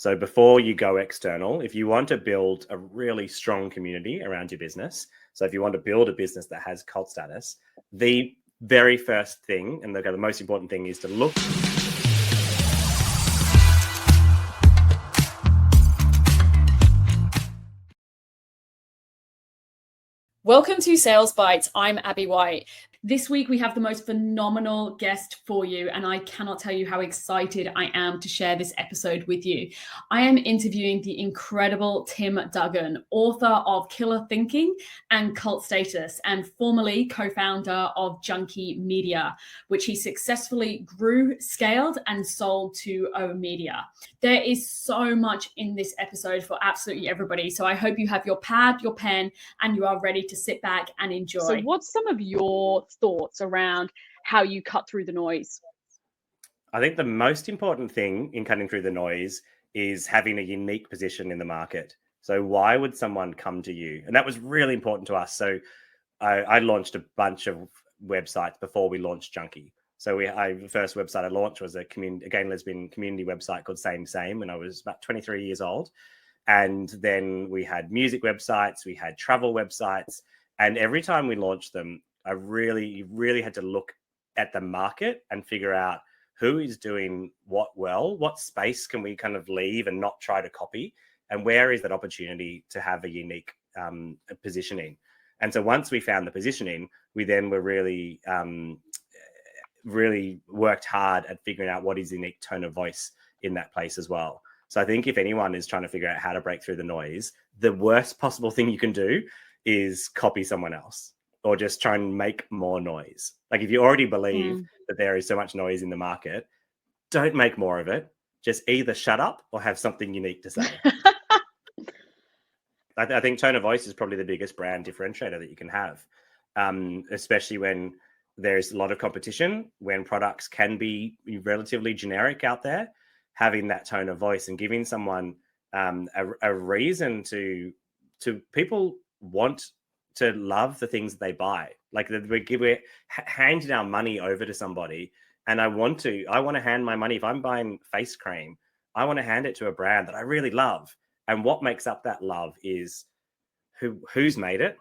So before you go external, if you want to build a really strong community around your business, so if you want to build a business that has cult status, the very first thing and the most important thing is to look. Welcome to Sales Bites. I'm Abby White. This week we have the most phenomenal guest for you, and I cannot tell you how excited I am to share this episode with you. I am interviewing the incredible Tim Duggan, author of Killer Thinking and Cult Status, and formerly co-founder of Junkee Media, which he successfully grew, scaled, and sold to O Media. There is so much in this episode for absolutely everybody, so I hope you have your pad, your pen, and you are ready to sit back and enjoy. So what's some of your thoughts around how you cut through the noise? I think the most important thing in cutting through the noise is having a unique position in the market. So why would someone come to you? And that was really important to us. So I launched a bunch of websites before we launched Junkee. So the first website I launched was a gay and lesbian community website called Same when I was about 23 years old. And then we had music websites, we had travel websites. And every time we launched them, I really had to look at the market and figure out who is doing what well, what space can we kind of leave and not try to copy, and where is that opportunity to have a unique positioning. And so once we found the positioning, we then were really worked hard at figuring out what is the unique tone of voice in that place as well. So I think if anyone is trying to figure out how to break through the noise, the worst possible thing you can do is copy someone else or just try and make more noise. Like if you already believe that there is so much noise in the market, don't make more of it. Just either shut up or have something unique to say. I think tone of voice is probably the biggest brand differentiator that you can have, especially when there's a lot of competition, when products can be relatively generic out there. Having that tone of voice and giving someone a reason to people want to love the things that they buy. Like we're handing our money over to somebody, and I want to hand my money. If I'm buying face cream, I want to hand it to a brand that I really love. And what makes up that love is who's made it,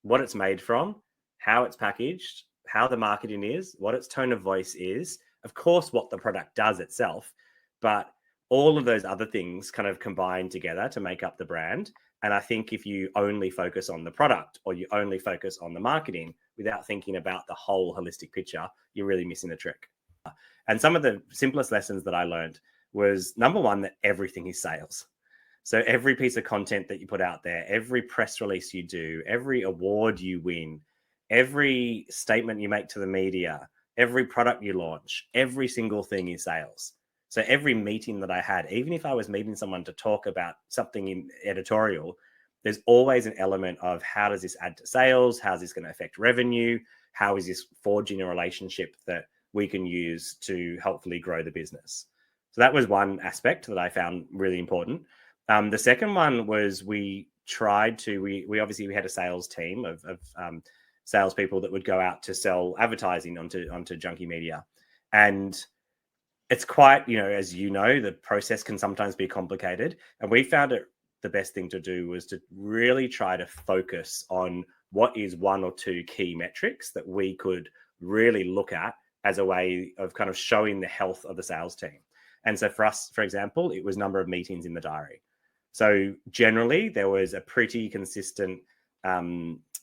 what it's made from, how it's packaged, how the marketing is, what its tone of voice is, of course, what the product does itself. But all of those other things kind of combine together to make up the brand. And I think if you only focus on the product or you only focus on the marketing without thinking about the whole holistic picture, you're really missing the trick. And some of the simplest lessons that I learned was, number one, that everything is sales. So every piece of content that you put out there, every press release you do, every award you win, every statement you make to the media, every product you launch, every single thing is sales. So every meeting that I had, even if I was meeting someone to talk about something in editorial, there's always an element of how does this add to sales? How is this going to affect revenue? How is this forging a relationship that we can use to helpfully grow the business? So that was one aspect that I found really important. The second one was we obviously had a sales team of salespeople that would go out to sell advertising onto Junkee Media. And it's quite, as you know, the process can sometimes be complicated. And we found it the best thing to do was to really try to focus on what is one or two key metrics that we could really look at as a way of kind of showing the health of the sales team. And so for us, for example, it was number of meetings in the diary. So generally, there was a pretty consistent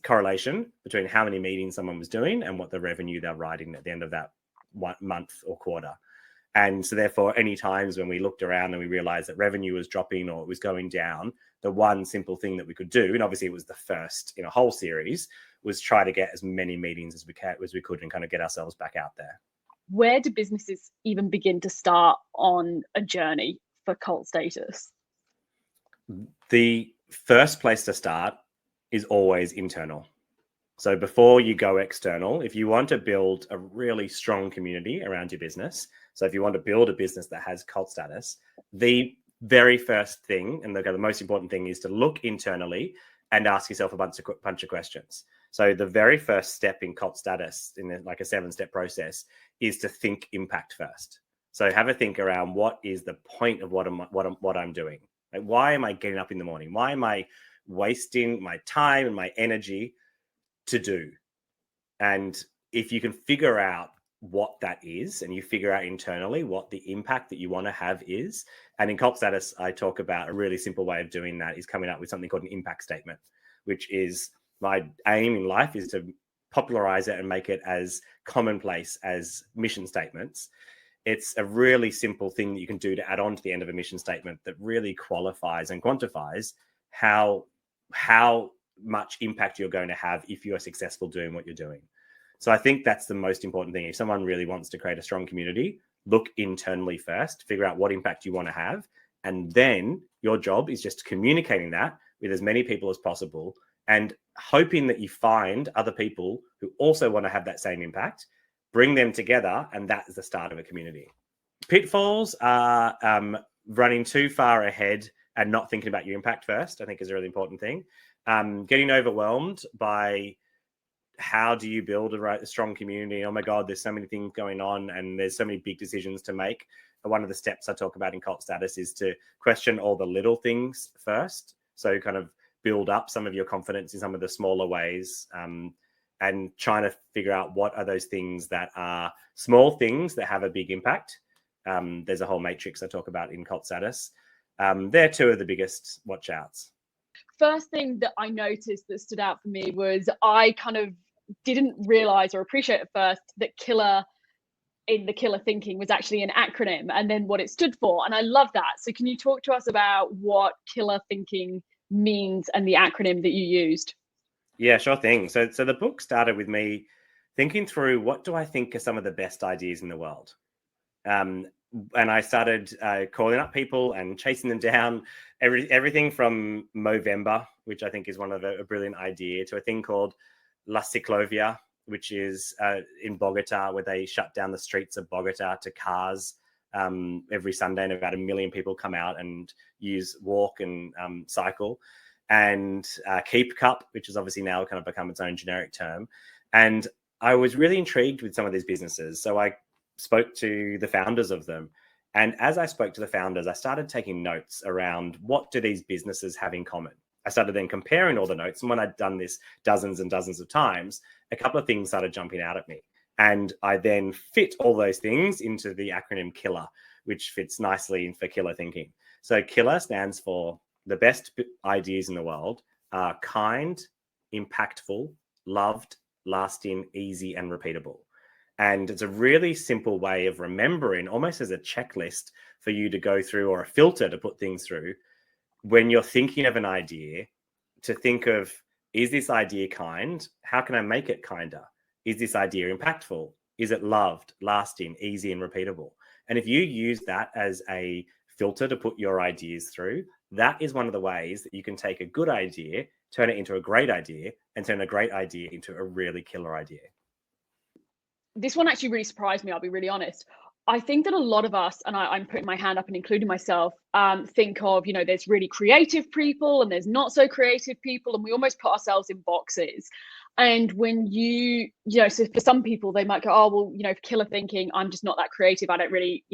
correlation between how many meetings someone was doing and what the revenue they're writing at the end of that 1 month or quarter. And so therefore, any times when we looked around and we realized that revenue was dropping or it was going down, the one simple thing that we could do, and obviously it was the first in a whole series, was try to get as many meetings as we could and kind of get ourselves back out there. Where do businesses even begin to start on a journey for cult status? The first place to start is always internal. So before you go external, if you want to build a really strong community around your business, so if you want to build a business that has cult status, the very first thing and the most important thing is to look internally and ask yourself a bunch of questions. So the very first step in cult status, in like a 7-step process, is to think impact first. So have a think around what is the point of what I'm doing. Like, why am I getting up in the morning? Why am I wasting my time and my energy to do? And if you can figure out what that is, and you figure out internally what the impact that you want to have is, and in Cult Status, I talk about a really simple way of doing that is coming up with something called an impact statement, which is my aim in life is to popularize it and make it as commonplace as mission statements. It's a really simple thing that you can do to add on to the end of a mission statement that really qualifies and quantifies how much impact you're going to have if you are successful doing what you're doing. So I think that's the most important thing. If someone really wants to create a strong community, look internally first, figure out what impact you want to have. And then your job is just communicating that with as many people as possible and hoping that you find other people who also want to have that same impact, bring them together, and that is the start of a community. Pitfalls are running too far ahead and not thinking about your impact first, I think is a really important thing. Getting overwhelmed by how do you build a strong community? Oh my God, there's so many things going on and there's so many big decisions to make. One of the steps I talk about in Cult Status is to question all the little things first. So kind of build up some of your confidence in some of the smaller ways, and trying to figure out what are those things that are small things that have a big impact. There's a whole matrix I talk about in Cult Status. They're two of the biggest watch outs. First thing that I noticed that stood out for me was I kind of didn't realize or appreciate at first that K.I.L.L.E.R in the K.I.L.L.E thinking was actually an acronym and then what it stood for. And I love that. So can you talk to us about what K.I.L.L.E thinking means and the acronym that you used? Yeah, sure thing. So the book started with me thinking through what do I think are some of the best ideas in the world. And I started calling up people and chasing them down. Everything from Movember, which I think is one of a brilliant idea, to a thing called La Ciclovia, which is in Bogota, where they shut down the streets of Bogota to cars every Sunday, and about 1 million people come out and walk and cycle. And Keep Cup, which has obviously now kind of become its own generic term. And I was really intrigued with some of these businesses. So I spoke to the founders of them. And as I spoke to the founders, I started taking notes around what do these businesses have in common. I started then comparing all the notes. And when I'd done this dozens and dozens of times, a couple of things started jumping out at me. And I then fit all those things into the acronym K.I.L.L.E.R, which fits nicely for killer thinking. So K.I.L.L.E.R stands for the best ideas in the world are kind, impactful, loved, lasting, easy, and repeatable. And it's a really simple way of remembering, almost as a checklist for you to go through, or a filter to put things through when you're thinking of an idea, to think of, is this idea kind? How can I make it kinder? Is this idea impactful? Is it loved, lasting, easy, and repeatable? And if you use that as a filter to put your ideas through, that is one of the ways that you can take a good idea, turn it into a great idea, and turn a great idea into a really killer idea. This one actually really surprised me, I'll be really honest. I think that a lot of us, and I'm putting my hand up and including myself, think of, there's really creative people and there's not so creative people, and we almost put ourselves in boxes. And when so for some people, they might go, oh, well, killer thinking, I'm just not that creative. I don't really,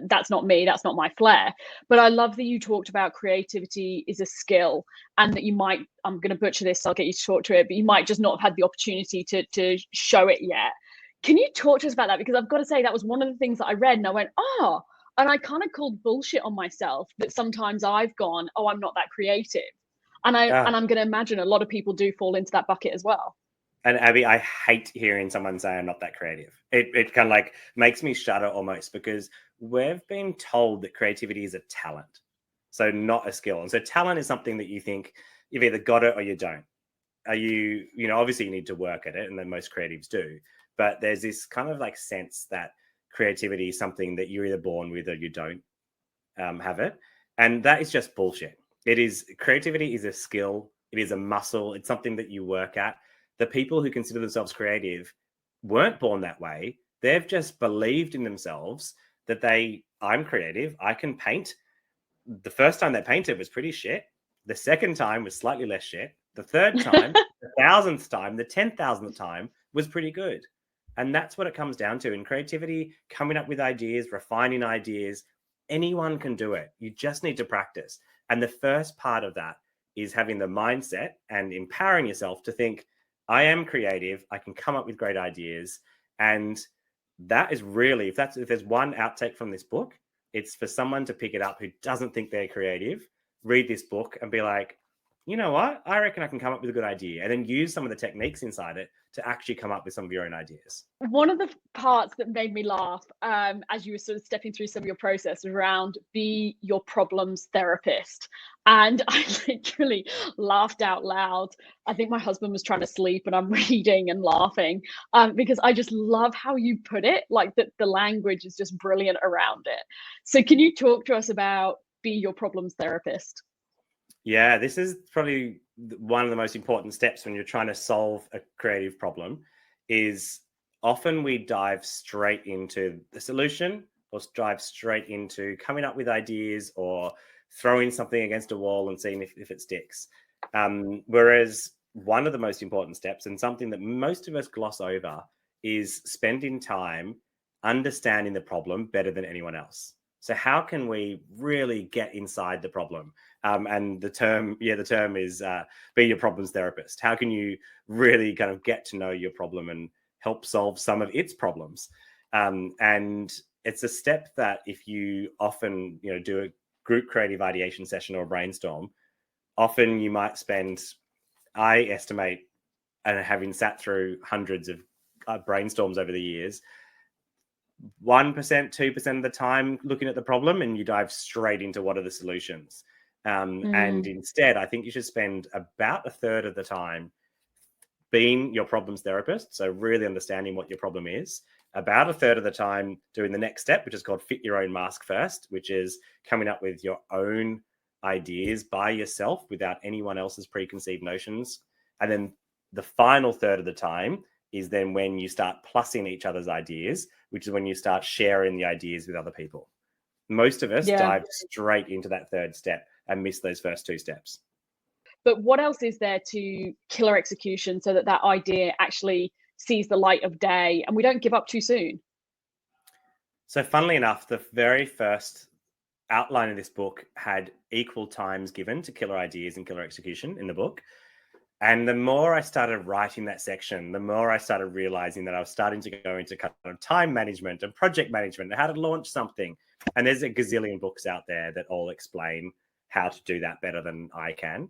that's not me. That's not my flair. But I love that you talked about creativity is a skill, and that you might, I'm going to butcher this, so I'll get you to talk to it, but you might just not have had the opportunity to show it yet. Can you talk to us about that? Because I've got to say, that was one of the things that I read and I went, oh, and I kind of called bullshit on myself that sometimes I've gone, oh, I'm not that creative. And I'm going to imagine a lot of people do fall into that bucket as well. And Abby, I hate hearing someone say I'm not that creative. It kind of like makes me shudder almost, because we've been told that creativity is a talent, so not a skill. And so talent is something that you think you've either got it or you don't. Obviously you need to work at it, and then most creatives do. But there's this kind of like sense that creativity is something that you're either born with or you don't have it. And that is just bullshit. Creativity is a skill. It is a muscle. It's something that you work at. The people who consider themselves creative weren't born that way. They've just believed in themselves that I'm creative. I can paint. The first time they painted was pretty shit. The second time was slightly less shit. The third time, the 1,000th time, the 10,000th time was pretty good. And that's what it comes down to. In creativity, coming up with ideas, refining ideas, anyone can do it. You just need to practice. And the first part of that is having the mindset and empowering yourself to think, I am creative, I can come up with great ideas. And that is really, if there's one outtake from this book, it's for someone to pick it up who doesn't think they're creative, read this book and be like, you know what? I reckon I can come up with a good idea, and then use some of the techniques inside it to actually come up with some of your own ideas. One of the parts that made me laugh as you were sort of stepping through some of your process around be your problems therapist. And I literally laughed out loud. I think my husband was trying to sleep and I'm reading and laughing because I just love how you put it, like the language is just brilliant around it. So can you talk to us about be your problems therapist? Yeah, this is probably one of the most important steps when you're trying to solve a creative problem. Is often we dive straight into the solution, or dive straight into coming up with ideas, or throwing something against a wall and seeing if it sticks. Whereas one of the most important steps, and something that most of us gloss over, is spending time understanding the problem better than anyone else. So how can we really get inside the problem? And the term is be your problems therapist. How can you really kind of get to know your problem and help solve some of its problems? And it's a step that if you often, do a group creative ideation session or a brainstorm, often you might spend, I estimate, and having sat through hundreds of brainstorms over the years, 1%, 2% of the time looking at the problem, and you dive straight into what are the solutions. And instead, I think you should spend about a third of the time being your problems therapist. So really understanding what your problem is. About a third of the time doing the next step, which is called fit your own mask first, which is coming up with your own ideas by yourself without anyone else's preconceived notions. And then the final third of the time is then when you start plussing each other's ideas, which is when you start sharing the ideas with other people. Most of us dive straight into that third step and miss those first two steps. But what else is there to killer execution so that that idea actually sees the light of day and we don't give up too soon? So funnily enough, the very first outline of this book had equal times given to killer ideas and killer execution in the book. And the more I started writing that section, the more I started realizing that I was starting to go into kind of time management and project management and how to launch something. And there's a gazillion books out there that all explain how to do that better than I can.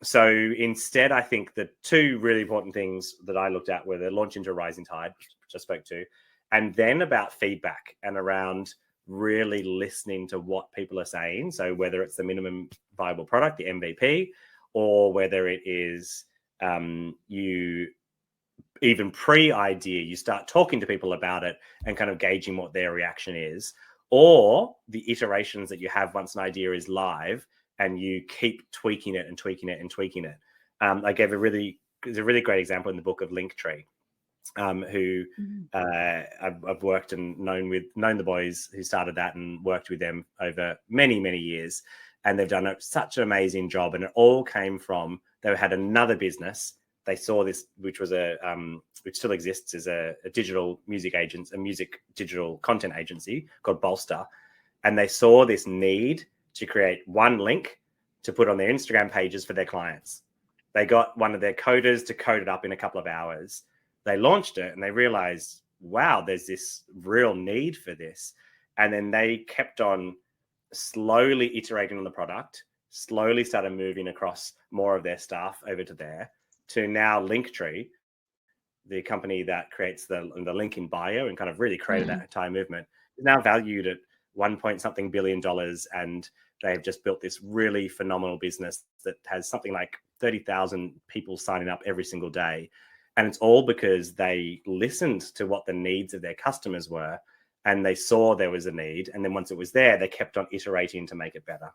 So instead, I think the two really important things that I looked at were the launch into a rising tide, which I spoke to, and then about feedback and around really listening to what people are saying. So whether it's the minimum viable product, the MVP, or whether it is you even pre-idea, you start talking to people about it and kind of gauging what their reaction is, or the iterations that you have once an idea is live and you keep tweaking it and tweaking it and tweaking it. I gave there's a really great example in the book of Linktree, who I've worked and known the boys who started that and worked with them over many, many years. And they've done such an amazing job. And it all came from, they had another business. They saw this, which was which still exists, as a digital music digital content agency called Bolster. And they saw this need to create one link to put on their Instagram pages for their clients. They got one of their coders to code it up in a couple of hours. They launched it and they realized, wow, there's this real need for this. And then they kept on slowly iterating on the product, slowly started moving across more of their staff over to there, to now Linktree, the company that creates the link in bio and kind of really created that entire movement, is now valued at $1 billion, and they've just built this really phenomenal business that has something like 30,000 people signing up every single day. And it's all because they listened to what the needs of their customers were, and they saw there was a need. And then once it was there, they kept on iterating to make it better.